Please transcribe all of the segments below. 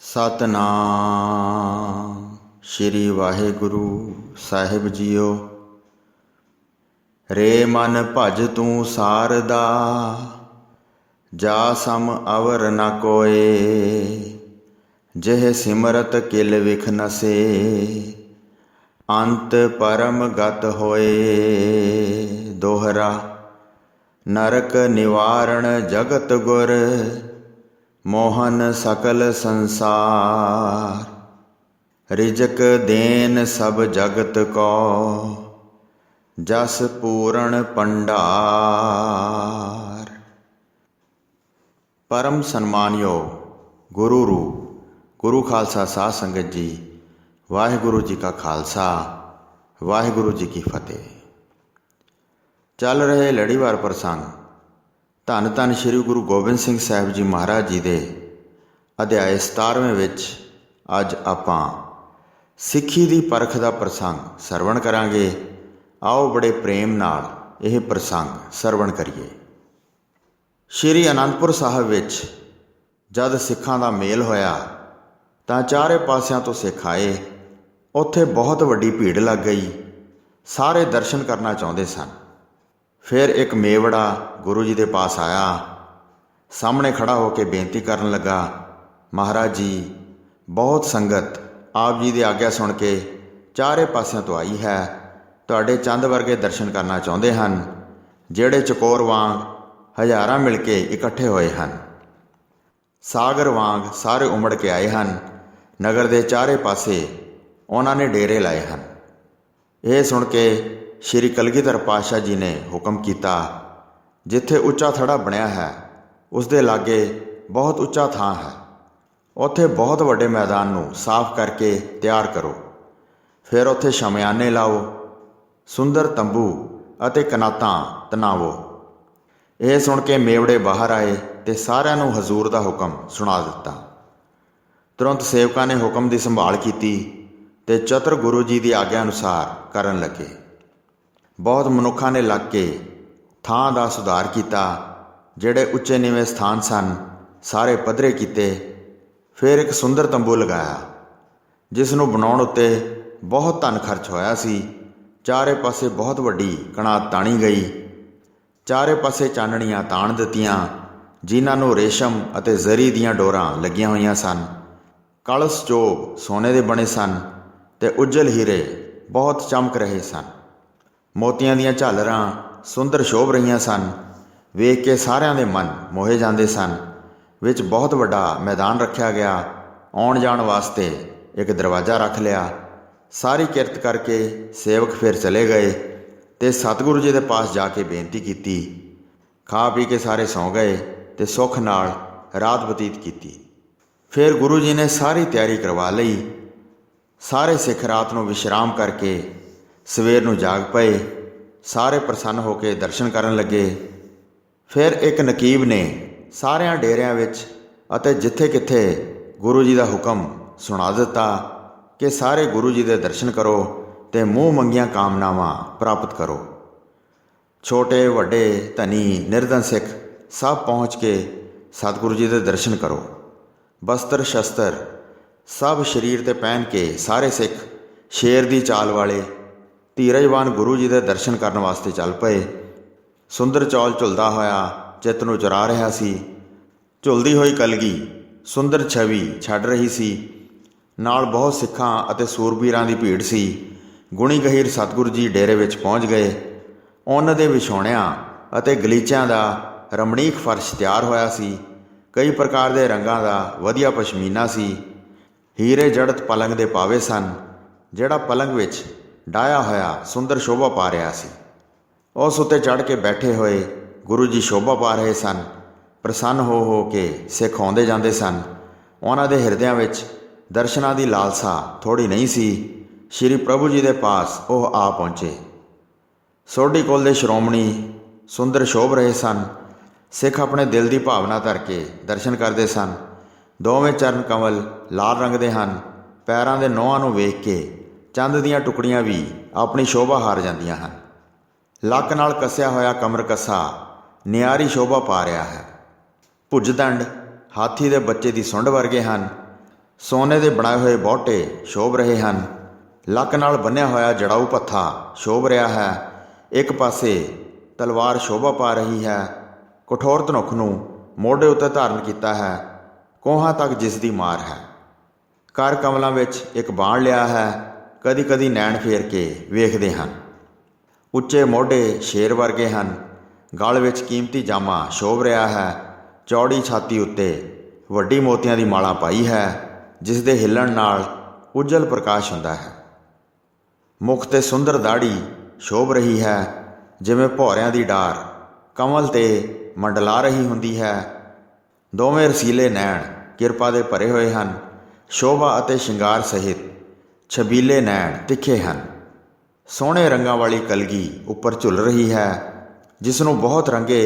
सतनाम श्री वाहिगुरु साहिब जीओ। रे मन भज तू सारदा, जा सम अवर न कोए। जिह सिमरत किल विख नसे, अंत परम गत होए। दोहरा नरक निवारण जगत गुर, मोहन सकल संसार। रिजक देन सब जगत को, जस पूरण पंडार। परम सन्मानयोग गुरु रूप गुरु खालसा साध संगत जी, वाहिगुरु जी का खालसा वाहिगुरु जी की फतेह। चल रहे लड़ीवार प्रसंग धन धन श्री गुरु गोबिंद सिंह साहिब जी महाराज जी दे अध्याय 17वें विच अज आपां सिੱਖੀ ਦੀ परख ਦਾ प्रसंग ਸਰਵਣ ਕਰਾਂਗੇ। आओ बड़े प्रेम नाल ਇਹ प्रसंग ਸਰਵਣ ਕਰੀਏ। श्री आनंदपुर साहिब विच जद सिੱਖਾਂ ਦਾ मेल होया ਤਾਂ ਚਾਰੇ ਪਾਸਿਆਂ ਤੋਂ ਸਿੱਖ ਆਏ। ਉੱਥੇ बहुत ਵੱਡੀ ਭੀੜ ਲੱਗ ਗਈ। ਸਾਰੇ ਦਰਸ਼ਨ ਕਰਨਾ ਚਾਹੁੰਦੇ ਸਨ। फिर एक मेवड़ा गुरु जी के पास आया, सामने खड़ा होकर बेनती करन लगा, महाराज जी बहुत संगत आप जी की आग्ञा सुन के चारे पासियों तो आई है, तुहाडे चंद वर्गे दर्शन करना चाहते हैं, जेड़े चकोर वांग हज़ारां मिल के इकट्ठे होए हैं। सागर वांग सारे उमड़ के आए हैं। नगर के चारे पासे उन्होंने डेरे लाए हैं। यह सुन के श्री कलगीधर पातशाह जी ने हुक्म किया, जिथे उच्चा थड़ा बनया है उस दे लागे बहुत उच्चा थां है, उत्थे बहुत वड्डे मैदान नूं साफ करके तैयार करो। फिर उत्थे शमयाने लाओ, सुंदर तंबू अते कनातां तनावो। यह सुन के मेवड़े बाहर आए ते सारिआं नूं हजूर दा हुक्म सुना दिता। तुरंत सेवकां ने हुक्म दी संभाल कीती ते चतुर गुरु जी की आग्ञा अनुसार करन लगे। बहुत मनुखा ने लग के थां का सुधार किया। जेड़े उच्चे नीवें स्थान सन सारे पद्धरे किए। फिर एक सुंदर तंबू लगाया, जिसनों बनाउण उत्ते बहुत धन खर्च होया सी। चारे पासे बहुत वड्डी कणात ताणी गई। चारे पासे चानणियां ताण दित्तियां, जिन्हां नूं रेशम अते जरी दीयां डोरां लगियां होईयां सन। कलश चोग सोने दे बने सन ते उज्जल हीरे बहुत चमक रहे सन। मोतियां दीयां झालरां सुंदर शोभ रहीआं सन। वेख के सारिआं दे मन मोहे जांदे सन। विच बहुत वड्डा मैदान रखा गया। आउण जाण वास्ते एक दरवाज़ा रख लिया। सारी किरत करके सेवक फिर चले गए ते सतगुरु जी के पास जाके बेनती की। खा पी के सारे सौ गए ते सुख नाल रात बतीत की। फिर गुरु जी ने सारी तैयारी करवा लई। सारे सिख रात नूं विश्राम करके सवेर नूं जाग पए। सारे प्रसन्न होकर दर्शन करन लगे। फिर एक नकीब ने सारियां डेरियां विच अते जिथे किथे गुरु जी का हुक्म सुना दिता कि सारे गुरु जी के दर्शन करो ते मूँह मंगियां कामनावां प्राप्त करो। छोटे वड्डे धनी निर्धन सिख सब पहुँच के सतगुरु जी के दर्शन करो। बस्तर शस्त्र सब शरीर ते पहन के सारे सिख शेर की चाल वाले धीरजवान गुरु जी के दर्शन करने वास्ते चल पए। सुंदर चौल झुलदा होया चित नूं चुरा रहा सी। झुलदी हुई कलगी सुंदर छवि छड्ड रही सी। नाल बहुत सिखां अते सूरबीरां दी भीड़ सी। गुणी गहीर सतगुरु जी डेरे विच पहुँच गए। उन्हां दे विछोणियां अते गलीचिਆਂ ਦਾ रमणीक फर्श तैयार होया सी। कई प्रकार के रंगां दा वधिया पशमीना सी। हीरे जड़त पलंग दे पावे सन, जिहड़ा पलंग विच डाया होया सुंदर शोभा पा रहा सी। उस उत्ते चढ़ के बैठे हुए गुरु जी शोभा पा रहे सन। प्रसन्न हो के सिख आउंदे जांदे सन। उन्हां दे हिरदियां विच दर्शनां दी लालसा थोड़ी नहीं सी। श्री प्रभु जी के पास वह आ पहुँचे। सोढ़ी कुल दे श्रोमणी सुंदर शोभ रहे सन। सिख अपने दिल की भावना धर के दर्शन करते सन। दोवें चरण कमल लाल रंग दे हन। पैरां दे नौहां नूं वेख के चंद दीयां टुकड़ियां भी अपनी शोभा हार जांदियां हन। लक नाल कसिया होया कमर कसा नियारी शोभा पा रहा है। भुजदंड हाथी दे बच्चे की सुंड वर्गे हैं। ਸੋਨੇ ਦੇ ਬਣਾਏ ਹੋਏ ਬਹੁਟੇ ਸ਼ੋਭ ਰਹੇ ਹਨ। ਲੱਕ ਨਾਲ ਬੰਨ੍ਹਿਆ ਹੋਇਆ ਜੜਾਊ ਪੱਥਾ ਸ਼ੋਭ ਰਿਹਾ ਹੈ। ਇੱਕ ਪਾਸੇ ਤਲਵਾਰ ਸ਼ੋਭਾ ਪਾ ਰਹੀ ਹੈ। ਕਠੋਰ ਧਨੁੱਖ ਨੂੰ ਮੋਢੇ ਉੱਤੇ ਧਾਰਨ ਕੀਤਾ ਹੈ, ਕੋਹਾਂ ਤੱਕ ਜਿਸ ਦੀ ਮਾਰ ਹੈ। ਕਰ ਕਮਲਾਂ ਵਿੱਚ ਇੱਕ ਬਾਣ ਲਿਆ ਹੈ। ਕਦੀ ਕਦੀ ਨੈਣ ਫੇਰ ਕੇ ਵੇਖਦੇ ਹਨ। ਉੱਚੇ ਮੋਢੇ ਸ਼ੇਰ ਵਰਗੇ ਹਨ। ਗਲ ਵਿੱਚ ਕੀਮਤੀ ਜਾਮਾ ਸ਼ੋਭ ਰਿਹਾ ਹੈ। ਚੌੜੀ ਛਾਤੀ ਉੱਤੇ ਵੱਡੀ ਮੋਤੀਆਂ ਦੀ ਮਾਲਾ ਪਾਈ ਹੈ, ਜਿਸ ਦੇ ਹਿੱਲਣ ਨਾਲ ਉਜਲ ਪ੍ਰਕਾਸ਼ ਹੁੰਦਾ ਹੈ। ਮੁਖ 'ਤੇ ਸੁੰਦਰ ਦਾੜੀ ਸ਼ੋਭ ਰਹੀ ਹੈ, ਜਿਵੇਂ ਭੌਰਿਆਂ ਦੀ ਡਾਰ ਕਮਲ 'ਤੇ ਮੰਡਲਾ ਰਹੀ ਹੁੰਦੀ ਹੈ। ਦੋਵੇਂ ਰਸੀਲੇ ਨੈਣ ਕਿਰਪਾ ਦੇ ਭਰੇ ਹੋਏ ਹਨ। ਸ਼ੋਭਾ ਅਤੇ ਸ਼ਿੰਗਾਰ ਸਹਿਤ ਛਬੀਲੇ ਨੈਣ ਤਿੱਖੇ ਹਨ। ਸੋਹਣੇ ਰੰਗਾਂ ਵਾਲੀ ਕਲਗੀ ਉੱਪਰ ਝੁੱਲ ਰਹੀ ਹੈ, ਜਿਸ ਨੂੰ ਬਹੁਤ ਰੰਗੇ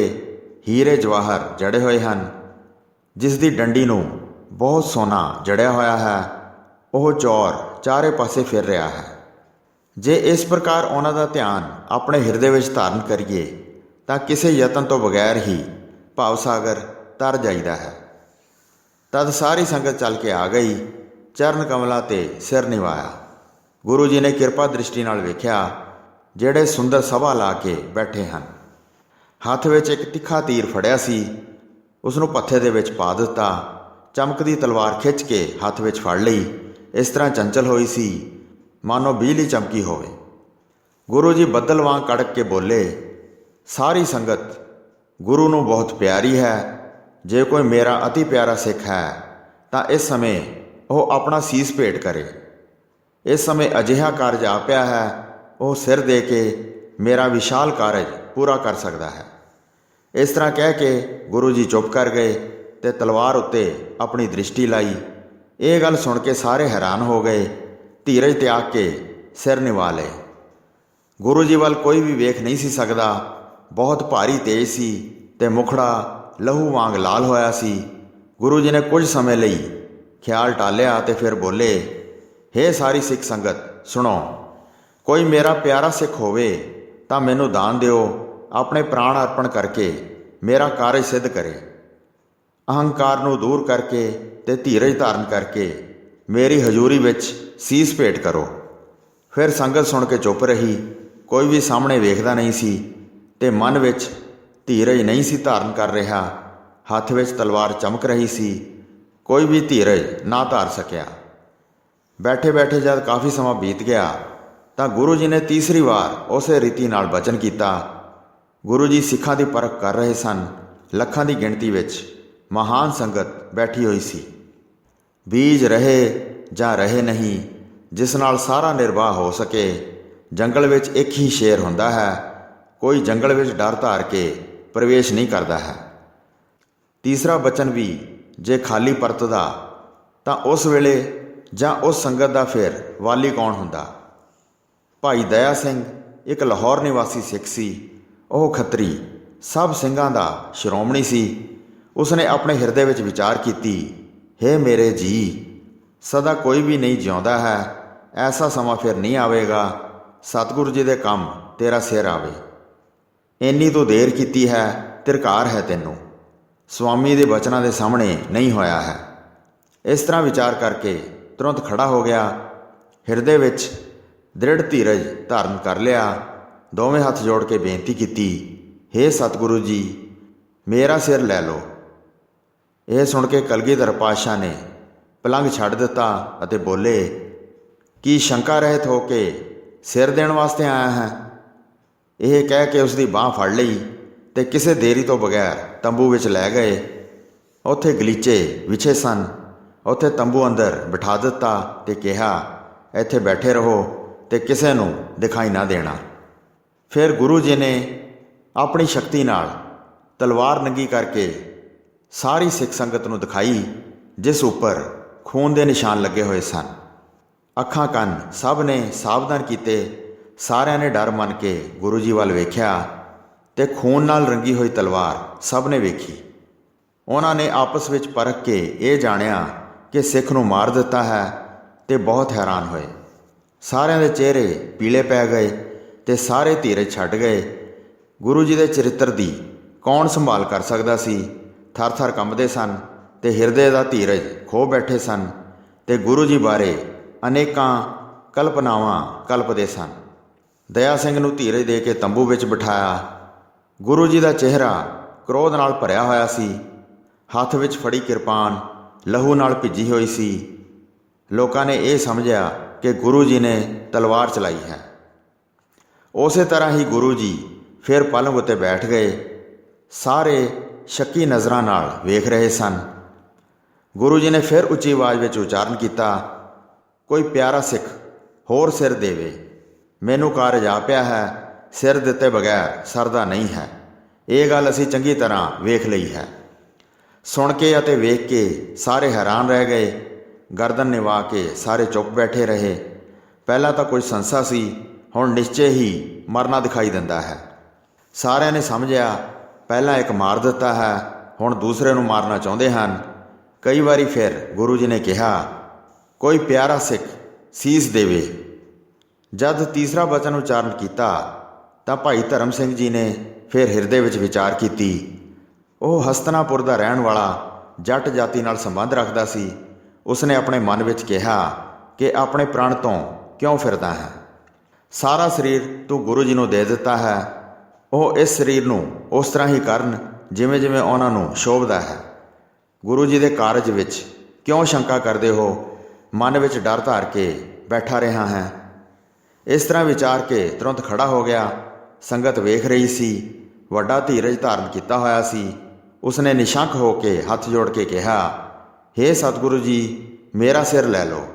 ਹੀਰੇ ਜਵਾਹਰ ਜੜੇ ਹੋਏ ਹਨ। ਜਿਸ ਦੀ ਡੰਡੀ ਨੂੰ ਬਹੁਤ ਸੋਨਾ ਜੜਿਆ ਹੋਇਆ ਹੈ, ਉਹ ਚੌਰ ਚਾਰੇ ਪਾਸੇ ਫਿਰ ਰਿਹਾ ਹੈ। ਜੇ ਇਸ ਪ੍ਰਕਾਰ ਉਹਨਾਂ ਦਾ ਧਿਆਨ ਆਪਣੇ ਹਿਰਦੇ ਵਿੱਚ ਧਾਰਨ ਕਰੀਏ ਤਾਂ ਕਿਸੇ ਯਤਨ ਤੋਂ ਬਗੈਰ ਹੀ ਭਾਵ ਸਾਗਰ ਤਰ ਜਾਈਦਾ ਹੈ। ਤਦ ਸਾਰੀ ਸੰਗਤ ਚੱਲ ਕੇ ਆ ਗਈ। ਚਰਨ ਕਮਲਾਂ 'ਤੇ ਸਿਰ ਨਿਵਾਇਆ। ਗੁਰੂ ਜੀ ਨੇ ਕਿਰਪਾ ਦ੍ਰਿਸ਼ਟੀ ਨਾਲ ਵੇਖਿਆ, ਜਿਹੜੇ ਸੁੰਦਰ ਸਭਾ ਲਾ ਕੇ ਬੈਠੇ ਹਨ। ਹੱਥ ਵਿੱਚ ਇੱਕ ਤਿੱਖਾ ਤੀਰ ਫੜਿਆ ਸੀ, ਉਸ ਨੂੰ ਪੱਥੇ ਦੇ ਵਿੱਚ ਪਾ ਦਿੱਤਾ। ਚਮਕਦੀ ਤਲਵਾਰ ਖਿੱਚ ਕੇ ਹੱਥ ਵਿੱਚ ਫੜ ਲਈ। ਇਸ ਤਰ੍ਹਾਂ ਚੰਚਲ ਹੋਈ ਸੀ, ਮਾਨੋ ਬਿਜਲੀ ਚਮਕੀ ਹੋਵੇ। ਗੁਰੂ ਜੀ ਬੱਦਲ ਵਾਂਗ ਕੜਕ ਕੇ ਬੋਲੇ, ਸਾਰੀ ਸੰਗਤ ਗੁਰੂ ਨੂੰ ਬਹੁਤ ਪਿਆਰੀ ਹੈ। ਜੇ ਕੋਈ ਮੇਰਾ ਅਤੀ ਪਿਆਰਾ ਸਿੱਖ ਹੈ ਤਾਂ ਇਸ ਸਮੇਂ ਉਹ ਆਪਣਾ ਸੀਸ ਭੇਟ ਕਰੇ। ਇਸ ਸਮੇਂ ਅਜਿਹਾ ਕਾਰਜ ਆ ਪਿਆ ਹੈ, ਉਹ ਸਿਰ ਦੇ ਕੇ ਮੇਰਾ ਵਿਸ਼ਾਲ ਕਾਰਜ ਪੂਰਾ ਕਰ ਸਕਦਾ ਹੈ। ਇਸ ਤਰ੍ਹਾਂ ਕਹਿ ਕੇ ਗੁਰੂ ਜੀ ਚੁੱਪ ਕਰ ਗਏ ਤੇ ਤਲਵਾਰ ਉੱਤੇ ਆਪਣੀ ਦ੍ਰਿਸ਼ਟੀ ਲਾਈ। ਇਹ ਗੱਲ ਸੁਣ ਕੇ ਸਾਰੇ ਹੈਰਾਨ ਹੋ ਗਏ। ਧੀਰਜ ਤਿਆਗ ਕੇ ਸਿਰ ਨਿਵਾ ਲਏ। ਗੁਰੂ ਜੀ ਵੱਲ ਕੋਈ ਵੀ ਵੇਖ ਨਹੀਂ ਸੀ ਸਕਦਾ। ਬਹੁਤ ਭਾਰੀ ਤੇਜ ਸੀ ਤੇ ਮੁਖੜਾ ਲਹੂ ਵਾਂਗ ਲਾਲ ਹੋਇਆ ਸੀ। ਗੁਰੂ ਜੀ ਨੇ ਕੁਝ ਸਮੇਂ ਲਈ ਖਿਆਲ ਟਾਲਿਆ ਤੇ ਫਿਰ ਬੋਲੇ, ਹੇ ਸਾਰੀ ਸਿੱਖ ਸੰਗਤ ਸੁਣੋ, ਕੋਈ ਮੇਰਾ ਪਿਆਰਾ ਸਿੱਖ ਹੋਵੇ ਤਾਂ ਮੈਨੂੰ ਦਾਨ ਦਿਓ। ਆਪਣੇ ਪ੍ਰਾਣ ਅਰਪਣ ਕਰਕੇ ਮੇਰਾ ਕਾਰਜ ਸਿੱਧ ਕਰੇ। ਅਹੰਕਾਰ ਨੂੰ ਦੂਰ ਕਰਕੇ ਤੇ ਧੀਰਜ ਧਾਰਨ ਕਰਕੇ ਮੇਰੀ ਹਜ਼ੂਰੀ ਵਿੱਚ ਸੀਸ ਭੇਟ ਕਰੋ। ਫਿਰ ਸੰਗਤ ਸੁਣ ਕੇ ਚੁੱਪ ਰਹੀ। ਕੋਈ ਵੀ ਸਾਹਮਣੇ ਵੇਖਦਾ ਨਹੀਂ ਸੀ ਤੇ ਮਨ ਵਿੱਚ ਧੀਰਜ ਨਹੀਂ ਸੀ ਧਾਰਨ ਕਰ ਰਿਹਾ। ਹੱਥ ਵਿੱਚ ਤਲਵਾਰ ਚਮਕ ਰਹੀ ਸੀ। ਕੋਈ ਵੀ ਧੀਰਜ ਨਾ ਧਾਰ ਸਕਿਆ। ਬੈਠੇ ਬੈਠੇ ਜਦ ਕਾਫੀ ਸਮਾਂ ਬੀਤ ਗਿਆ ਤਾਂ ਗੁਰੂ ਜੀ ਨੇ ਤੀਸਰੀ ਵਾਰ ਉਸੇ ਰੀਤੀ ਨਾਲ ਬਚਨ ਕੀਤਾ। ਗੁਰੂ ਜੀ ਸਿੱਖਾਂ ਦੀ ਪਰਖ ਕਰ ਰਹੇ ਸਨ। ਲੱਖਾਂ ਦੀ ਗਿਣਤੀ ਵਿੱਚ ਮਹਾਨ ਸੰਗਤ ਬੈਠੀ ਹੋਈ ਸੀ। ਬੀਜ ਰਹੇ ਜਾਂ ਰਹੇ ਨਹੀਂ, ਜਿਸ ਨਾਲ ਸਾਰਾ ਨਿਰਵਾਹ ਹੋ ਸਕੇ। ਜੰਗਲ ਵਿੱਚ ਇੱਕ ਹੀ ਸ਼ੇਰ ਹੁੰਦਾ ਹੈ। ਕੋਈ ਜੰਗਲ ਵਿੱਚ ਡਰ ਧਾਰ ਕੇ ਪ੍ਰਵੇਸ਼ ਨਹੀਂ ਕਰਦਾ ਹੈ। ਤੀਸਰਾ ਬਚਨ ਵੀ ਜੇ ਖਾਲੀ ਪਰਤਦਾ ਤਾਂ ਉਸ ਵੇਲੇ ਜਾਂ ਉਸ ਸੰਗਤ ਦਾ ਫਿਰ ਵਾਲੀ ਕੌਣ ਹੁੰਦਾ। ਭਾਈ ਦਇਆ ਸਿੰਘ ਇੱਕ ਲਾਹੌਰ ਨਿਵਾਸੀ ਸਿੱਖ ਸੀ। ਉਹ ਖੱਤਰੀ ਸਭ ਸਿੰਘਾਂ ਦਾ ਸ਼੍ਰੋਮਣੀ ਸੀ। ਉਸਨੇ ਆਪਣੇ ਹਿਰਦੇ ਵਿੱਚ ਵਿਚਾਰ ਕੀਤੀ, ਹੇ ਮੇਰੇ ਜੀ, ਸਦਾ ਕੋਈ ਵੀ ਨਹੀਂ ਜਿਉਂਦਾ ਹੈ। ਐਸਾ ਸਮਾਂ ਫਿਰ ਨਹੀਂ ਆਵੇਗਾ ਸਤਿਗੁਰੂ ਜੀ ਦੇ ਕੰਮ ਤੇਰਾ ਸਿਰ ਆਵੇ। ਇੰਨੀ ਤੂੰ ਦੇਰ ਕੀਤੀ ਹੈ, ਧਿਰਕਾਰ ਹੈ ਤੈਨੂੰ। ਸਵਾਮੀ ਦੇ ਬਚਨਾਂ ਦੇ ਸਾਹਮਣੇ ਨਹੀਂ ਹੋਇਆ ਹੈ। ਇਸ ਤਰ੍ਹਾਂ ਵਿਚਾਰ ਕਰਕੇ ਤੁਰੰਤ ਖੜਾ ਹੋ ਗਿਆ। ਹਿਰਦੇ ਵਿੱਚ ਦ੍ਰਿੜ ਧੀਰਜ ਧਾਰਨ ਕਰ ਲਿਆ। ਦੋਵੇਂ ਹੱਥ ਜੋੜ ਕੇ ਬੇਨਤੀ ਕੀਤੀ, ਹੇ ਸਤਿਗੁਰੂ ਜੀ, ਮੇਰਾ ਸਿਰ ਲੈ ਲਓ। ਇਹ ਸੁਣ ਕੇ ਕਲਗੀਧਰ ਪਾਤਸ਼ਾਹ ਨੇ ਪਲੰਘ ਛੱਡ ਦਿੱਤਾ ਅਤੇ ਬੋਲੇ, ਕੀ ਸ਼ੰਕਾ ਰਹਿਤ ਹੋ ਕੇ ਸਿਰ ਦੇਣ ਵਾਸਤੇ ਆਇਆ ਹੈ। ਇਹ ਕਹਿ ਕੇ ਉਸ ਦੀ ਬਾਂਹ ਫੜ ਲਈ ਤੇ ਕਿਸੇ ਦੇਰੀ ਤੋਂ ਬਗੈਰ ਤੰਬੂ ਵਿੱਚ ਲੈ ਗਏ। ਉੱਥੇ ਗਲੀਚੇ ਵਿਛੇ ਸਨ। ਉੱਥੇ ਤੰਬੂ ਅੰਦਰ ਬਿਠਾ ਦਿੱਤਾ ਤੇ ਕਿਹਾ, ਇੱਥੇ ਬੈਠੇ ਰਹੋ ਤੇ ਕਿਸੇ ਨੂੰ ਦਿਖਾਈ ਨਾ ਦੇਣਾ। ਫਿਰ ਗੁਰੂ ਜੀ ਨੇ ਆਪਣੀ ਸ਼ਕਤੀ ਨਾਲ ਤਲਵਾਰ ਨੰਗੀ ਕਰਕੇ ਸਾਰੀ ਸਿੱਖ ਸੰਗਤ ਨੂੰ ਦਿਖਾਈ, ਜਿਸ ਉੱਪਰ ਖੂਨ ਦੇ ਨਿਸ਼ਾਨ ਲੱਗੇ ਹੋਏ ਸਨ। ਅੱਖਾਂ ਕੰਨ ਸਭ ਨੇ ਸਾਵਧਾਨ ਕੀਤੇ। ਸਾਰਿਆਂ ਨੇ ਡਰ ਮੰਨ ਕੇ ਗੁਰੂ ਜੀ ਵੱਲ ਵੇਖਿਆ ਤੇ ਖੂਨ ਨਾਲ ਰੰਗੀ ਹੋਈ ਤਲਵਾਰ ਸਭ ਨੇ ਵੇਖੀ। ਉਹਨਾਂ ਨੇ ਆਪਸ ਵਿੱਚ ਪਰਖ ਕੇ ਇਹ ਜਾਣਿਆ ਕਿ ਸਿੱਖ ਨੂੰ ਮਾਰ ਦਿੱਤਾ ਹੈ ਤੇ ਬਹੁਤ ਹੈਰਾਨ ਹੋਏ। ਸਾਰਿਆਂ ਦੇ ਚਿਹਰੇ ਪੀਲੇ ਪੈ ਗਏ ਤੇ ਸਾਰੇ ਧੀਰਜ ਛੱਡ ਗਏ। ਗੁਰੂ ਜੀ ਦੇ ਚਰਿੱਤਰ ਦੀ ਕੌਣ ਸੰਭਾਲ ਕਰ ਸਕਦਾ ਸੀ। ਥਰ ਥਰ ਕੰਬਦੇ ਸਨ ਤੇ ਹਿਰਦੇ ਦਾ ਧੀਰਜ ਖੋ ਬੈਠੇ ਸਨ। ਤੇ ਗੁਰੂ ਜੀ ਬਾਰੇ ਅਨੇਕਾਂ ਕਲਪਨਾਵਾਂ ਕਲਪਦੇ ਸਨ। ਦਇਆ ਸਿੰਘ ਨੂੰ ਧੀਰਜ ਦੇ ਕੇ ਤੰਬੂ ਵਿੱਚ ਬਿਠਾਇਆ। ਗੁਰੂ ਜੀ ਦਾ ਚਿਹਰਾ ਕ੍ਰੋਧ ਨਾਲ ਭਰਿਆ ਹੋਇਆ ਸੀ। ਹੱਥ ਵਿੱਚ ਫੜੀ ਕਿਰਪਾਨ ਲਹੂ ਨਾਲ ਭਿੱਜੀ ਹੋਈ ਸੀ। ਲੋਕਾਂ ਨੇ ਇਹ ਸਮਝਿਆ ਕਿ ਗੁਰੂ ਜੀ ਨੇ ਤਲਵਾਰ ਚਲਾਈ ਹੈ। ਉਸੇ ਤਰ੍ਹਾਂ ਹੀ ਗੁਰੂ ਜੀ ਫਿਰ ਪਲੰਗ ਉੱਤੇ ਬੈਠ ਗਏ। ਸਾਰੇ ਸ਼ੱਕੀ ਨਜ਼ਰਾਂ ਨਾਲ ਵੇਖ ਰਹੇ ਸਨ। ਗੁਰੂ ਜੀ ਨੇ ਫਿਰ ਉੱਚੀ ਆਵਾਜ਼ ਵਿੱਚ ਉਚਾਰਨ ਕੀਤਾ, ਕੋਈ ਪਿਆਰਾ ਸਿੱਖ ਹੋਰ ਸਿਰ ਦੇਵੇ। ਮੈਨੂੰ ਕਾਰਜ ਆ ਪਿਆ ਹੈ, ਸਿਰ ਦਿੱਤੇ ਬਗੈਰ ਸਰਦਾ ਨਹੀਂ ਹੈ। ਇਹ ਗੱਲ ਅਸੀਂ ਚੰਗੀ ਤਰ੍ਹਾਂ ਵੇਖ ਲਈ ਹੈ। ਸੁਣ ਕੇ ਅਤੇ ਵੇਖ ਕੇ ਸਾਰੇ ਹੈਰਾਨ ਰਹਿ ਗਏ। ਗਰਦਨ ਨਿਵਾ ਕੇ ਸਾਰੇ ਚੁੱਪ ਬੈਠੇ ਰਹੇ। ਪਹਿਲਾਂ ਤਾਂ ਕੋਈ ਸੰਸਾ ਸੀ, ਹੁਣ ਨਿਸ਼ਚੇ ਹੀ ਮਰਨਾ ਦਿਖਾਈ ਦਿੰਦਾ ਹੈ। ਸਾਰਿਆਂ ਨੇ ਸਮਝਿਆ ਪਹਿਲਾਂ ਇੱਕ ਮਾਰ ਦਿੱਤਾ ਹੈ, ਹੁਣ ਦੂਸਰੇ ਨੂੰ ਮਾਰਨਾ ਚਾਹੁੰਦੇ ਹਨ। ਕਈ ਵਾਰੀ ਫਿਰ ਗੁਰੂ ਜੀ ਨੇ ਕਿਹਾ, ਕੋਈ ਪਿਆਰਾ ਸਿੱਖ ਸੀਸ ਦੇਵੇ। ਜਦ ਤੀਸਰਾ ਬਚਨ ਉਚਾਰਨ ਕੀਤਾ ਤਾਂ ਭਾਈ ਧਰਮ ਸਿੰਘ ਜੀ ਨੇ ਫਿਰ ਹਿਰਦੇ ਵਿੱਚ ਵਿਚਾਰ ਕੀਤੀ। ਉਹ ਹਸਤਨਾਪੁਰ ਦਾ ਰਹਿਣ ਵਾਲਾ ਜੱਟ ਜਾਤੀ ਨਾਲ ਸੰਬੰਧ ਰੱਖਦਾ ਸੀ। ਉਸਨੇ ਆਪਣੇ ਮਨ ਵਿੱਚ ਕਿਹਾ ਕਿ ਆਪਣੇ ਪ੍ਰਾਣ ਤੋਂ ਕਿਉਂ ਫਿਰਦਾ ਹੈ? ਸਾਰਾ ਸਰੀਰ ਤੂੰ ਗੁਰੂ ਜੀ ਨੂੰ ਦੇ ਦਿੱਤਾ ਹੈ। ਉਹ ਇਸ ਸਰੀਰ ਨੂੰ ਉਸ ਤਰ੍ਹਾਂ ਹੀ ਕਰਨ ਜਿਵੇਂ ਜਿਵੇਂ ਉਹਨਾਂ ਨੂੰ ਸ਼ੋਭਦਾ ਹੈ। ਗੁਰੂ ਜੀ ਦੇ ਕਾਰਜ ਵਿੱਚ ਕਿਉਂ ਸ਼ੰਕਾ ਕਰਦੇ ਹੋ? ਮਨ ਵਿੱਚ ਡਰ ਧਾਰ ਕੇ ਬੈਠਾ ਰਿਹਾ ਹੈ। ਇਸ ਤਰ੍ਹਾਂ ਵਿਚਾਰ ਕੇ ਤੁਰੰਤ ਖੜਾ ਹੋ ਗਿਆ। ਸੰਗਤ ਵੇਖ ਰਹੀ ਸੀ। ਵੱਡਾ ਧੀਰਜ ਧਾਰਨ ਕੀਤਾ ਹੋਇਆ ਸੀ। ਉਸਨੇ ਨਿਸ਼ੰਕ ਹੋ ਕੇ ਹੱਥ ਜੋੜ ਕੇ ਕਿਹਾ, ਹੇ ਸਤਿਗੁਰੂ ਜੀ, ਮੇਰਾ ਸਿਰ ਲੈ ਲਓ।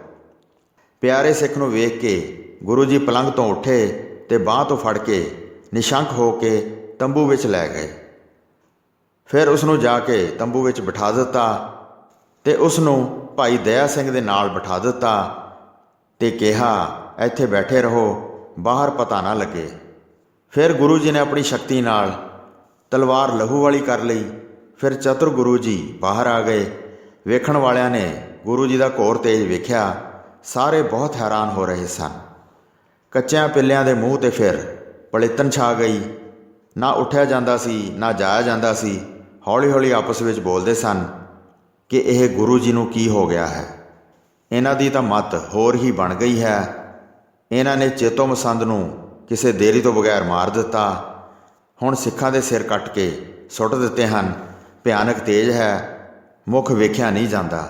ਪਿਆਰੇ ਸਿੱਖ ਨੂੰ ਵੇਖ ਕੇ ਗੁਰੂ ਜੀ ਪਲੰਗ ਤੋਂ ਉੱਠੇ ਤੇ ਬਾਂਹ ਤੋਂ ਫੜ ਕੇ ਨਿਸ਼ੰਕ ਹੋ ਕੇ ਤੰਬੂ ਵਿੱਚ ਲੈ ਗਏ। ਫਿਰ ਉਸ ਨੂੰ ਜਾ ਕੇ ਤੰਬੂ ਵਿੱਚ ਬਿਠਾ ਦਿੱਤਾ ਤੇ ਉਸ ਨੂੰ ਭਾਈ ਦਇਆ ਸਿੰਘ ਦੇ ਨਾਲ ਬਿਠਾ ਦਿੱਤਾ ਤੇ ਕਿਹਾ, ਇੱਥੇ ਬੈਠੇ ਰਹੋ, ਬਾਹਰ ਪਤਾ ਨਾ ਲੱਗੇ। ਫਿਰ ਗੁਰੂ ਜੀ ਨੇ ਆਪਣੀ ਸ਼ਕਤੀ ਨਾਲ ਤਲਵਾਰ ਲਹੂ ਵਾਲੀ ਕਰ ਲਈ। ਫਿਰ ਚਤੁਰ ਗੁਰੂ ਜੀ ਬਾਹਰ ਆ ਗਏ। ਵੇਖਣ ਵਾਲਿਆਂ ਨੇ ਗੁਰੂ ਜੀ ਦਾ ਘੋਰ ਤੇਜ ਵੇਖਿਆ। ਸਾਰੇ ਬਹੁਤ ਹੈਰਾਨ ਹੋ ਰਹੇ ਸਨ। ਕੱਚਿਆਂ ਪਿੱਲਿਆਂ ਦੇ ਮੂੰਹ 'ਤੇ ਫਿਰ ਪਲਿੱਤਨ ਛਾ ਗਈ। ਨਾ ਉੱਠਿਆ ਜਾਂਦਾ ਸੀ, ਨਾ ਜਾਇਆ ਜਾਂਦਾ ਸੀ। ਹੌਲੀ ਹੌਲੀ ਆਪਸ ਵਿੱਚ ਬੋਲਦੇ ਸਨ ਕਿ ਇਹ ਗੁਰੂ ਜੀ ਨੂੰ ਕੀ ਹੋ ਗਿਆ ਹੈ? ਇਹਨਾਂ ਦੀ ਤਾਂ ਮੱਤ ਹੋਰ ਹੀ ਬਣ ਗਈ ਹੈ। ਇਹਨਾਂ ਨੇ ਚੇਤੋ ਮਸੰਦ ਨੂੰ ਕਿਸੇ ਦੇਰੀ ਤੋਂ ਬਗੈਰ ਮਾਰ ਦਿੱਤਾ। ਹੁਣ ਸਿੱਖਾਂ ਦੇ ਸਿਰ ਕੱਟ ਕੇ ਸੁੱਟ ਦਿੱਤੇ ਹਨ। ਭਿਆਨਕ ਤੇਜ ਹੈ, ਮੁੱਖ ਵੇਖਿਆ ਨਹੀਂ ਜਾਂਦਾ।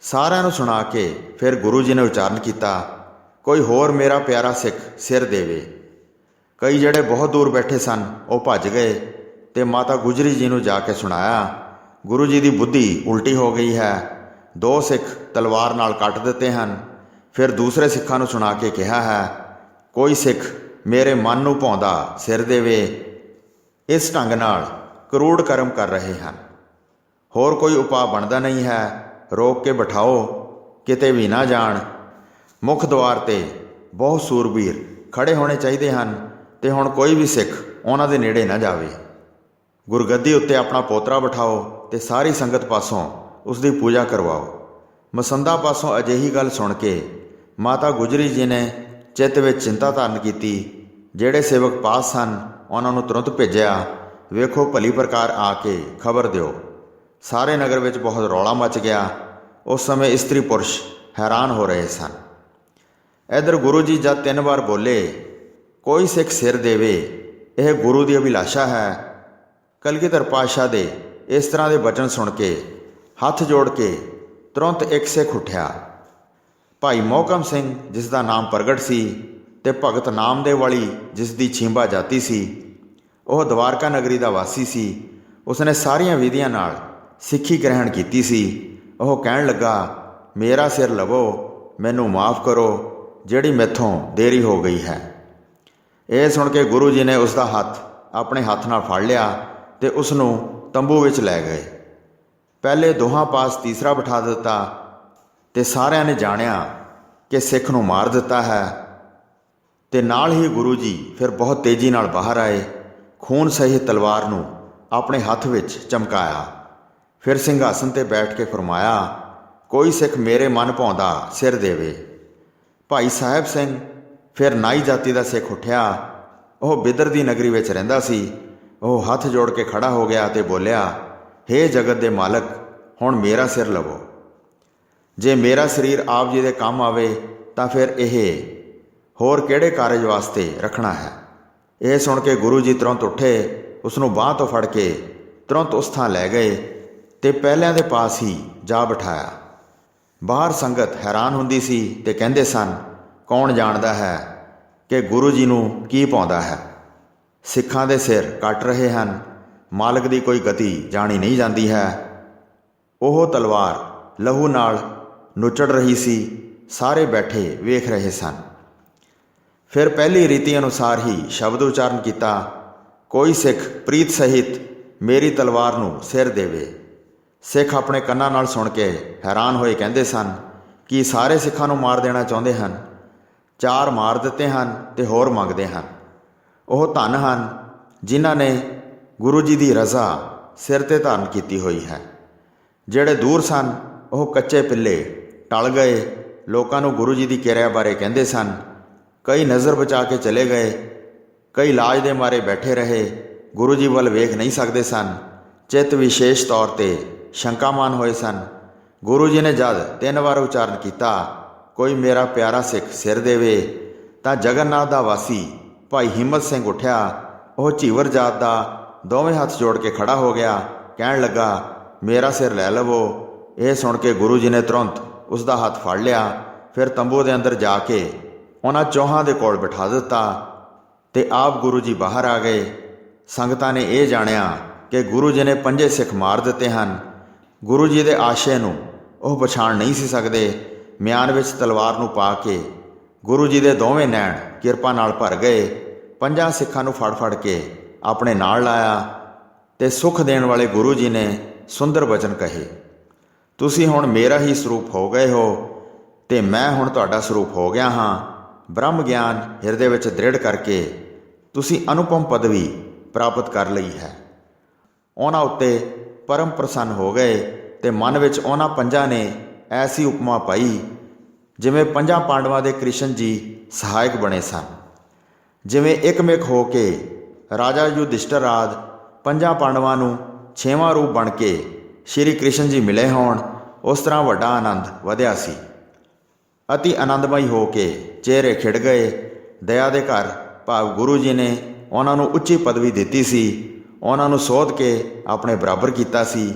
ਸਾਰਿਆਂ ਨੂੰ ਸੁਣਾ ਕੇ ਫਿਰ ਗੁਰੂ ਜੀ ਨੇ ਉਚਾਰਨ ਕੀਤਾ, ਕੋਈ ਹੋਰ ਮੇਰਾ ਪਿਆਰਾ ਸਿੱਖ ਸਿਰ ਦੇਵੇ। ਕਈ ਜਿਹੜੇ ਬਹੁਤ ਦੂਰ ਬੈਠੇ ਸਨ ਉਹ ਭੱਜ ਗਏ ਤੇ ਮਾਤਾ ਗੁਜਰੀ ਜੀ ਨੂੰ ਜਾ ਕੇ ਸੁਣਾਇਆ, ਗੁਰੂ ਜੀ ਦੀ ਬੁੱਧੀ ਉਲਟੀ ਹੋ ਗਈ ਹੈ। 2 ਸਿੱਖ ਤਲਵਾਰ ਨਾਲ ਕੱਟ ਦਿੱਤੇ ਹਨ। ਫਿਰ ਦੂਸਰੇ ਸਿੱਖਾਂ ਨੂੰ ਸੁਣਾ ਕੇ ਕਿਹਾ ਹੈ, ਕੋਈ ਸਿੱਖ ਮੇਰੇ ਮਨ ਨੂੰ ਭਾਉਂਦਾ ਸਿਰ ਦੇਵੇ। ਇਸ ਢੰਗ ਨਾਲ ਕਰੂੜ ਕਰਮ ਕਰ ਰਹੇ ਹਨ। ਹੋਰ ਕੋਈ ਉਪਾਅ ਬਣਦਾ ਨਹੀਂ ਹੈ। ਰੋਕ ਕੇ ਬਿਠਾਓ, ਕਿਤੇ ਵੀ ਨਾ ਜਾਣ। ਮੁੱਖ ਦੁਆਰ 'ਤੇ ਬਹੁਤ ਸੂਰਬੀਰ ਖੜੇ ਹੋਣੇ ਚਾਹੀਦੇ ਹਨ ਤੇ ਹੁਣ ਕੋਈ ਵੀ ਸਿੱਖ ਉਹਨਾਂ ਦੇ ਨੇੜੇ ਨਾ ਜਾਵੇ। ਗੁਰਗੱਦੀ ਉੱਤੇ ਆਪਣਾ ਪੋਤਰਾ ਬਿਠਾਓ ਤੇ ਸਾਰੀ ਸੰਗਤ ਪਾਸੋਂ ਉਸ ਦੀ ਪੂਜਾ ਕਰਵਾਓ। ਮਸੰਦਾ ਪਾਸੋਂ ਅਜਿਹੀ ਗੱਲ ਸੁਣ ਕੇ ਮਾਤਾ ਗੁਜਰੀ ਜੀ ਨੇ ਚਿੱਤ ਵਿੱਚ ਚਿੰਤਾ ਧਾਰਨ ਕੀਤੀ। ਜਿਹੜੇ ਸੇਵਕ ਪਾਸ ਸਨ ਉਹਨਾਂ ਨੂੰ ਤੁਰੰਤ ਭੇਜਿਆ, ਵੇਖੋ ਭਲੀ ਪ੍ਰਕਾਰ ਆ ਕੇ ਖਬਰ ਦਿਓ। ਸਾਰੇ ਨਗਰ ਵਿੱਚ ਬਹੁਤ ਰੌਲਾ ਮਚ ਗਿਆ। ਉਸ ਸਮੇਂ ਇਸਤਰੀ ਪੁਰਸ਼ ਹੈਰਾਨ ਹੋ ਰਹੇ ਸਨ। ਇੱਧਰ ਗੁਰੂ ਜੀ ਜਦ 3 ਵਾਰ ਬੋਲੇ, ਕੋਈ ਸਿੱਖ ਸਿਰ ਦੇਵੇ, ਇਹ ਗੁਰੂ ਦੀ ਅਭਿਲਾਸ਼ਾ ਹੈ। ਕਲਗੀਧਰ ਪਾਤਸ਼ਾਹ ਦੇ ਇਸ ਤਰ੍ਹਾਂ ਦੇ ਬਚਨ ਸੁਣ ਕੇ ਹੱਥ ਜੋੜ ਕੇ ਤੁਰੰਤ ਇੱਕ ਸਿੱਖ ਉੱਠਿਆ। ਭਾਈ ਮੋਹਕਮ ਸਿੰਘ, ਜਿਸ ਦਾ ਨਾਮ ਪ੍ਰਗਟ ਸੀ, ਤੇ ਭਗਤ ਨਾਮਦੇਵ ਵਾਲੀ, ਜਿਸ ਦੀ ਛੀਂਬਾ ਜਾਤੀ ਸੀ। ਉਹ ਦਵਾਰਕਾ ਨਗਰੀ ਦਾ ਵਾਸੀ ਸੀ। ਉਸਨੇ ਸਾਰੀਆਂ ਵਿਧੀਆਂ ਨਾਲ ਸਿੱਖੀ ਗ੍ਰਹਿਣ ਕੀਤੀ ਸੀ। ਉਹ ਕਹਿਣ ਲੱਗਾ, ਮੇਰਾ ਸਿਰ ਲਵੋ, ਮੈਨੂੰ ਮਾਫ ਕਰੋ, ਜਿਹੜੀ ਮੈਥੋਂ ਦੇਰੀ ਹੋ ਗਈ ਹੈ। ਇਹ ਸੁਣ ਕੇ ਗੁਰੂ ਜੀ ਨੇ ਉਸ ਦਾ ਹੱਥ ਆਪਣੇ ਹੱਥ ਨਾਲ ਫੜ ਲਿਆ ਤੇ ਉਸ ਨੂੰ ਤੰਬੂ ਵਿੱਚ ਲੈ ਗਏ। ਪਹਿਲੇ ਦੋਹਾਂ ਪਾਸ ਤੀਸਰਾ ਬਿਠਾ ਦਿੱਤਾ ਤੇ ਸਾਰਿਆਂ ਨੇ ਜਾਣਿਆ ਕਿ ਸਿੱਖ ਨੂੰ ਮਾਰ ਦਿੱਤਾ ਹੈ। ਤੇ ਨਾਲ ਹੀ ਗੁਰੂ ਜੀ ਫਿਰ ਬਹੁਤ ਤੇਜ਼ੀ ਨਾਲ ਬਾਹਰ ਆਏ। ਖੂਨ ਸਹਿਤ ਤਲਵਾਰ ਨੂੰ ਆਪਣੇ ਹੱਥ ਵਿੱਚ ਚਮਕਾਇਆ। ਫਿਰ ਸਿੰਘਾਸਨ 'ਤੇ ਬੈਠ ਕੇ ਫਰਮਾਇਆ, ਕੋਈ ਸਿੱਖ ਮੇਰੇ ਮਨ ਭਾਉਂਦਾ ਸਿਰ ਦੇਵੇ। ਭਾਈ ਸਾਹਿਬ ਸਿੰਘ, ਫਿਰ ਨਾਈ ਜਾਤੀ ਦਾ ਸਿੱਖ ਉੱਠਿਆ। ਉਹ ਬਿਦਰ ਦੀ ਨਗਰੀ ਵਿੱਚ ਰਹਿੰਦਾ ਸੀ। ਉਹ ਹੱਥ ਜੋੜ ਕੇ ਖੜਾ ਹੋ ਗਿਆ ਤੇ ਬੋਲਿਆ, ਹੇ ਜਗਤ ਦੇ ਮਾਲਕ, ਹੁਣ ਮੇਰਾ ਸਿਰ ਲਵੋ। ਜੇ ਮੇਰਾ ਸਰੀਰ ਆਪ ਜੀ ਦੇ ਕੰਮ ਆਵੇ ਤਾਂ ਫਿਰ ਇਹ ਹੋਰ ਕਿਹੜੇ ਕਾਰਜ ਵਾਸਤੇ ਰੱਖਣਾ ਹੈ। ਇਹ ਸੁਣ ਕੇ ਗੁਰੂ ਜੀ ਤੁਰੰਤ ਉੱਠੇ, ਉਸ ਨੂੰ ਬਾਂਹ ਤੋਂ ਫੜ ਕੇ ਤੁਰੰਤ ਉਸ ਥਾਂ ਲੈ ਗਏ ਤੇ ਪਹਿਲਿਆਂ ਦੇ ਪਾਸ ਹੀ ਜਾ ਬਿਠਾਇਆ। ਬਾਹਰ ਸੰਗਤ ਹੈਰਾਨ ਹੁੰਦੀ ਸੀ ਤੇ ਕਹਿੰਦੇ ਸਨ, ਕੌਣ ਜਾਣਦਾ ਹੈ ਕਿ ਗੁਰੂ ਜੀ ਨੂੰ ਕੀ ਪਾਉਂਦਾ ਹੈ। ਸਿੱਖਾਂ ਦੇ ਸਿਰ ਕੱਟ ਰਹੇ ਹਨ, ਮਾਲਕ ਦੀ ਕੋਈ ਗਤੀ ਜਾਣੀ ਨਹੀਂ ਜਾਂਦੀ ਹੈ। ਉਹ ਤਲਵਾਰ ਲਹੂ ਨਾਲ ਨੁਚੜ ਰਹੀ ਸੀ, ਸਾਰੇ ਬੈਠੇ ਵੇਖ ਰਹੇ ਸਨ। ਫਿਰ ਪਹਿਲੀ ਰੀਤੀ ਅਨੁਸਾਰ ਹੀ ਸ਼ਬਦ ਉਚਾਰਨ ਕੀਤਾ, ਕੋਈ ਸਿੱਖ ਪ੍ਰੀਤ ਸਹਿਤ ਮੇਰੀ ਤਲਵਾਰ ਨੂੰ ਸਿਰ ਦੇਵੇ। ਸਿੱਖ ਆਪਣੇ ਕੰਨਾਂ ਨਾਲ ਸੁਣ ਕੇ ਹੈਰਾਨ ਹੋਏ ਕਹਿੰਦੇ ਸਨ ਕਿ ਸਾਰੇ ਸਿੱਖਾਂ ਨੂੰ ਮਾਰ ਦੇਣਾ ਚਾਹੁੰਦੇ ਹਨ। 4 ਮਾਰ ਦਿੱਤੇ ਹਨ ਤੇ ਹੋਰ ਮੰਗਦੇ ਹਨ। ਉਹ ਧਨ ਹਨ ਜਿਨ੍ਹਾਂ ਨੇ ਗੁਰੂ ਜੀ ਦੀ ਰਜ਼ਾ ਸਿਰ 'ਤੇ ਧਾਰਨ ਕੀਤੀ ਹੋਈ ਹੈ। ਜਿਹੜੇ ਦੂਰ ਸਨ ਉਹ ਕੱਚੇ ਪਿੱਲੇ ਟਲ ਗਏ, ਲੋਕਾਂ ਨੂੰ ਗੁਰੂ ਜੀ ਦੀ ਕਿਰਿਆ ਬਾਰੇ ਕਹਿੰਦੇ ਸਨ। ਕਈ ਨਜ਼ਰ ਬਚਾ ਕੇ ਚਲੇ ਗਏ, ਕਈ ਲਾਜ ਦੇ ਮਾਰੇ ਬੈਠੇ ਰਹੇ, ਗੁਰੂ ਜੀ ਵੱਲ ਵੇਖ ਨਹੀਂ ਸਕਦੇ ਸਨ। ਚਿੱਤ ਵਿਸ਼ੇਸ਼ ਤੌਰ 'ਤੇ ਸ਼ੰਕਾਮਾਨ ਹੋਏ ਸਨ। ਗੁਰੂ ਜੀ ਨੇ ਜਦ 3 ਵਾਰ ਉਚਾਰਨ ਕੀਤਾ, ਕੋਈ ਮੇਰਾ ਪਿਆਰਾ ਸਿੱਖ ਸਿਰ ਦੇਵੇ, ਤਾਂ ਜਗਨਨਾਥ ਦਾ ਵਾਸੀ ਭਾਈ ਹਿੰਮਤ ਸਿੰਘ ਉੱਠਿਆ। ਉਹ ਝੀਵਰ ਜਾਤ ਦਾ ਦੋਵੇਂ ਹੱਥ ਜੋੜ ਕੇ ਖੜਾ ਹੋ ਗਿਆ, ਕਹਿਣ ਲੱਗਾ, ਮੇਰਾ ਸਿਰ ਲੈ ਲਵੋ। ਇਹ ਸੁਣ ਕੇ ਗੁਰੂ ਜੀ ਨੇ ਤੁਰੰਤ ਉਸ ਦਾ ਹੱਥ ਫੜ ਲਿਆ। ਫਿਰ ਤੰਬੂ ਦੇ ਅੰਦਰ ਜਾ ਕੇ ਉਹਨਾਂ ਚੌਹਾਂ ਦੇ ਕੋਲ ਬਿਠਾ ਦਿੱਤਾ ਤੇ ਆਪ ਗੁਰੂ ਜੀ ਬਾਹਰ ਆ ਗਏ। ਸੰਗਤਾਂ ਨੇ ਇਹ ਜਾਣਿਆ ਕਿ ਗੁਰੂ ਜੀ ਨੇ 5 ਸਿੱਖ ਮਾਰ ਦਿੱਤੇ ਹਨ। ਗੁਰੂ ਜੀ ਦੇ ਆਸ਼ੇ ਨੂੰ ਉਹ ਪਛਾਣ ਨਹੀਂ ਸੀ ਸਕਦੇ। ਮਿਆਨ ਵਿੱਚ ਤਲਵਾਰ ਨੂੰ ਪਾ ਕੇ ਗੁਰੂ ਜੀ ਦੇ ਦੋਵੇਂ ਨੈਣ ਕਿਰਪਾ ਨਾਲ ਭਰ ਗਏ। 5 ਸਿੱਖਾਂ ਨੂੰ ਫੜ ਫੜ ਕੇ ਆਪਣੇ ਨਾਲ ਲਾਇਆ ਤੇ ਸੁੱਖ ਦੇਣ ਵਾਲੇ ਗੁਰੂ ਜੀ ਨੇ ਸੁੰਦਰ ਬਚਨ ਕਹੇ, ਤੁਸੀਂ ਹੁਣ ਮੇਰਾ ਹੀ ਸਰੂਪ ਹੋ ਗਏ ਹੋ ਤੇ ਮੈਂ ਹੁਣ ਤੁਹਾਡਾ ਸਰੂਪ ਹੋ ਗਿਆ ਹਾਂ। ਬ੍ਰਹਮ ਗਿਆਨ ਹਿਰਦੇ ਵਿੱਚ ਦ੍ਰਿੜ ਕਰਕੇ ਤੁਸੀਂ ਅਨੁਪਮ ਪਦਵੀ ਪ੍ਰਾਪਤ ਕਰ ਲਈ ਹੈ। ਉਹਨਾਂ ਉੱਤੇ ਪਰਮ ਪ੍ਰਸੰਨ ਹੋ ਗਏ ਤੇ ਮਨ ਵਿੱਚ ਉਹਨਾਂ 5 ਨੇ ਐਸੀ ਉਪਮਾ ਪਾਈ ਜਿਵੇਂ 5 ਪਾਂਡਵਾਂ ਦੇ ਕ੍ਰਿਸ਼ਨ ਜੀ ਸਹਾਇਕ ਬਣੇ ਸਨ। ਜਿਵੇਂ ਇੱਕਮਿਕ ਹੋ ਕੇ ਰਾਜਾ ਯੁਧਿਸ਼ਟਰ ਆਦਿ 5 ਪਾਂਡਵਾਂ ਨੂੰ 6ਵਾਂ ਰੂਪ ਬਣ ਕੇ ਸ਼੍ਰੀ ਕ੍ਰਿਸ਼ਨ ਜੀ ਮਿਲੇ ਹੋਣ, ਉਸ ਤਰ੍ਹਾਂ ਵੱਡਾ ਆਨੰਦ ਵਧਿਆ ਸੀ। ਅਤੀ ਆਨੰਦਮਈ ਹੋ ਕੇ ਚਿਹਰੇ ਖਿੜ ਗਏ। ਦਇਆ ਦੇ ਘਰ ਭਾਵ ਗੁਰੂ ਜੀ ਨੇ ਉਹਨਾਂ ਨੂੰ ਉੱਚੀ ਪਦਵੀ ਦਿੱਤੀ ਸੀ, ਉਹਨਾਂ ਨੂੰ ਸੋਧ ਕੇ ਆਪਣੇ ਬਰਾਬਰ ਕੀਤਾ ਸੀ।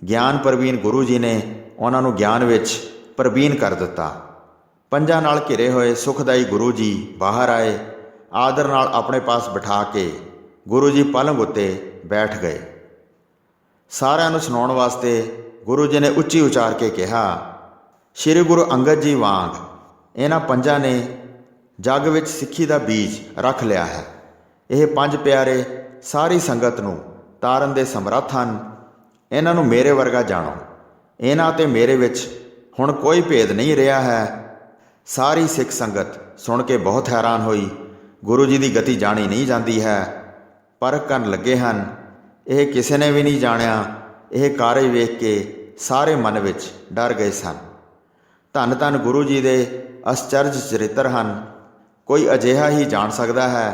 ਗਿਆਨ ਪ੍ਰਵੀਨ ਗੁਰੂ ਜੀ ਨੇ ਉਹਨਾਂ ਨੂੰ ਗਿਆਨ ਵਿੱਚ ਪ੍ਰਵੀਨ ਕਰ ਦਿੱਤਾ। 5 ਨਾਲ ਘਿਰੇ ਹੋਏ ਸੁਖਦਾਈ ਗੁਰੂ ਜੀ ਬਾਹਰ ਆਏ। ਆਦਰ ਨਾਲ ਆਪਣੇ ਪਾਸ ਬਿਠਾ ਕੇ ਗੁਰੂ ਜੀ ਪਲੰਘ ਉੱਤੇ ਬੈਠ ਗਏ। ਸਾਰਿਆਂ ਨੂੰ ਸੁਣਾਉਣ ਵਾਸਤੇ ਗੁਰੂ ਜੀ ਨੇ ਉੱਚੀ ਉਚਾਰ ਕੇ ਕਿਹਾ, ਸ਼੍ਰੀ ਗੁਰੂ ਅੰਗਦ ਜੀ ਵਾਂਗ ਇਹਨਾਂ 5 ਨੇ ਜੱਗ ਵਿੱਚ ਸਿੱਖੀ ਦਾ ਬੀਜ ਰੱਖ ਲਿਆ ਹੈ। ਇਹ 5 ਪਿਆਰੇ ਸਾਰੀ ਸੰਗਤ ਨੂੰ ਤਾਰਨ ਦੇ ਸਮਰੱਥ ਹਨ। ਇਹਨਾਂ ਨੂੰ ਮੇਰੇ ਵਰਗਾ ਜਾਣੋ। ਇਹਨਾਂ ਤੇ ਮੇਰੇ ਵਿੱਚ ਹੁਣ ਕੋਈ ਭੇਦ ਨਹੀਂ ਰਿਹਾ ਹੈ। ਸਾਰੀ ਸਿੱਖ ਸੰਗਤ ਸੁਣ ਕੇ ਬਹੁਤ ਹੈਰਾਨ ਹੋਈ। ਗੁਰੂ ਜੀ ਦੀ ਗਤੀ ਜਾਣੀ ਨਹੀਂ ਜਾਂਦੀ ਹੈ। ਪਰਖ ਕਰਨ ਲੱਗੇ ਹਨ। ਇਹ ਕਿਸੇ ਨੇ ਵੀ ਨਹੀਂ ਜਾਣਿਆ। ਇਹ ਕਾਰਜ ਵੇਖ ਕੇ ਸਾਰੇ ਮਨ ਵਿੱਚ ਡਰ ਗਏ ਸਨ। ਧੰਨ ਧੰਨ ਗੁਰੂ ਜੀ ਦੇ ਅਸਚਰਜ ਚਰਿੱਤਰ ਹਨ। ਕੋਈ ਅਜਿਹਾ ਹੀ ਜਾਣ ਸਕਦਾ ਹੈ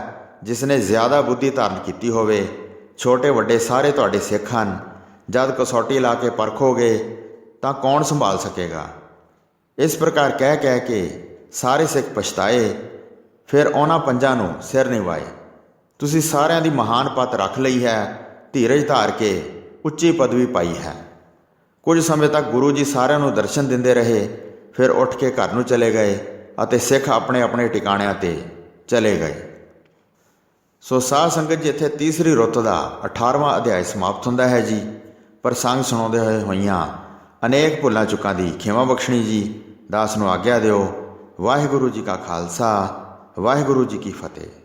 ਜਿਸ ਨੇ ਜ਼ਿਆਦਾ ਬੁੱਧੀ ਧਾਰਨ ਕੀਤੀ ਹੋਵੇ। ਛੋਟੇ ਵੱਡੇ ਸਾਰੇ ਤੁਹਾਡੇ ਸਿੱਖ ਹਨ। ਜਦ ਕਸੌਟੀ ਲਾ ਕੇ ਪਰਖੋਗੇ ਤਾਂ ਕੌਣ ਸੰਭਾਲ ਸਕੇਗਾ। ਇਸ ਪ੍ਰਕਾਰ ਕਹਿ ਕੇ ਸਾਰੇ ਸਿੱਖ ਪਛਤਾਏ। ਫਿਰ ਉਹਨਾਂ 5 ਨੂੰ ਸਿਰ ਨਿਵਾਏ। ਤੁਸੀਂ ਸਾਰਿਆਂ ਦੀ ਮਹਾਨ ਪਤ ਰੱਖ ਲਈ ਹੈ। ਧੀਰਜ ਧਾਰ ਕੇ ਉੱਚੀ ਪਦਵੀ ਪਾਈ ਹੈ। ਕੁਝ ਸਮੇਂ ਤੱਕ ਗੁਰੂ ਜੀ ਸਾਰਿਆਂ ਨੂੰ ਦਰਸ਼ਨ ਦਿੰਦੇ ਰਹੇ। ਫਿਰ ਉੱਠ ਕੇ ਘਰ ਨੂੰ ਚਲੇ ਗਏ ਅਤੇ ਸਿੱਖ ਆਪਣੇ ਆਪਣੇ ਟਿਕਾਣਿਆਂ 'ਤੇ ਚਲੇ ਗਏ। ਸੋ ਸਾਧ ਸੰਗਤ ਜੀ, ਇੱਥੇ ਤੀਸਰੀ ਰੁੱਤ ਦਾ 18ਵਾਂ ਅਧਿਆਇ ਸਮਾਪਤ ਹੁੰਦਾ ਹੈ ਜੀ। ਪ੍ਰਸੰਗ ਸੁਣਾਉਂਦੇ ਹੋਏ ਹੋਈਆਂ ਅਨੇਕ ਭੁੱਲਾਂ ਚੁੱਕਾਂ ਦੀ ਖਿਮਾ ਬਖਸ਼ਣੀ ਜੀ। ਦਾਸ ਨੂੰ ਆਗਿਆ ਦਿਓ। ਵਾਹਿਗੁਰੂ ਜੀ ਕਾ ਖਾਲਸਾ, ਵਾਹਿਗੁਰੂ ਜੀ ਕੀ ਫਤਿਹ।